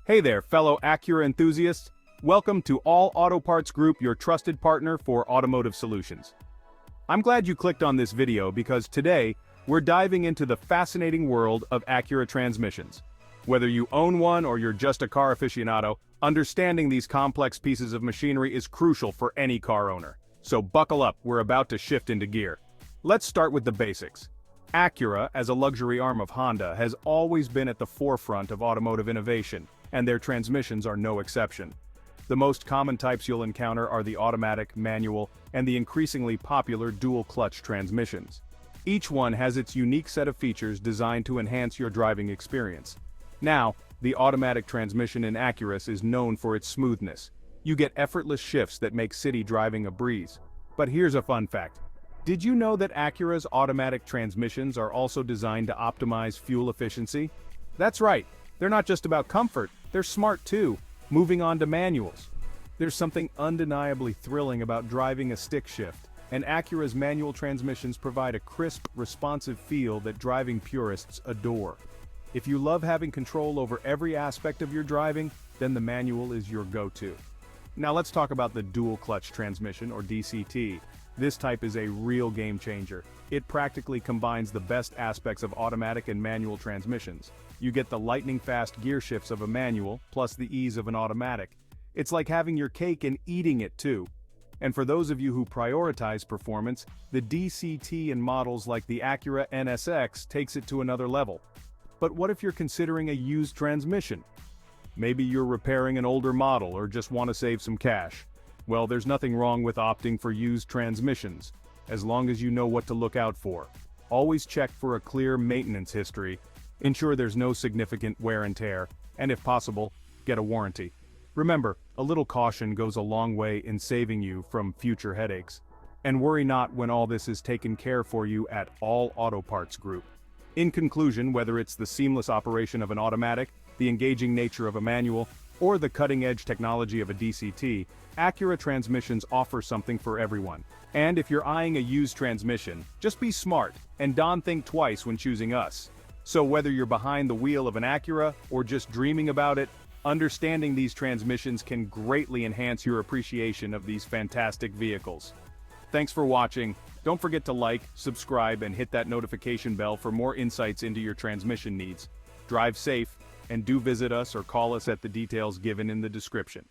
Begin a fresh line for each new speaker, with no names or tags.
Hey there, fellow Acura enthusiasts. Welcome to All Auto Parts Group, your trusted partner for automotive solutions. I'm glad you clicked on this video because today, we're diving into the fascinating world of Acura transmissions. Whether you own one or you're just a car aficionado, understanding these complex pieces of machinery is crucial for any car owner. So buckle up, we're about to shift into gear. Let's start with the basics. Acura, as a luxury arm of Honda, has always been at the forefront of automotive innovation, and their transmissions are no exception. The most common types you'll encounter are the automatic, manual, and the increasingly popular dual-clutch transmissions. Each one has its unique set of features designed to enhance your driving experience. Now, the automatic transmission in Acura is known for its smoothness. You get effortless shifts that make city driving a breeze. But here's a fun fact. Did you know that Acura's automatic transmissions are also designed to optimize fuel efficiency? That's right. They're not just about comfort, they're smart too. Moving on to manuals. There's something undeniably thrilling about driving a stick shift, and Acura's manual transmissions provide a crisp, responsive feel that driving purists adore. If you love having control over every aspect of your driving, then the manual is your go-to. Now let's talk about the dual-clutch transmission, or DCT. This type is a real game changer. It practically combines the best aspects of automatic and manual transmissions. You get the lightning-fast gear shifts of a manual, plus the ease of an automatic. It's like having your cake and eating it too. And for those of you who prioritize performance, the DCT in models like the Acura NSX takes it to another level. But what if you're considering a used transmission? Maybe you're repairing an older model or just want to save some cash. Well, there's nothing wrong with opting for used transmissions, as long as you know what to look out for. Always check for a clear maintenance history, ensure there's no significant wear and tear, and if possible, get a warranty. Remember, a little caution goes a long way in saving you from future headaches. And worry not when all this is taken care for you at All Auto Parts Group. In conclusion, whether it's the seamless operation of an automatic, the engaging nature of a manual, or the cutting-edge technology of a DCT, Acura transmissions offer something for everyone. And if you're eyeing a used transmission, just be smart and don't think twice when choosing us. So whether you're behind the wheel of an Acura or just dreaming about it, understanding these transmissions can greatly enhance your appreciation of these fantastic vehicles. Thanks for watching. Don't forget to like, subscribe, and hit that notification bell for more insights into your transmission needs. Drive safe, and do visit us or call us at the details given in the description.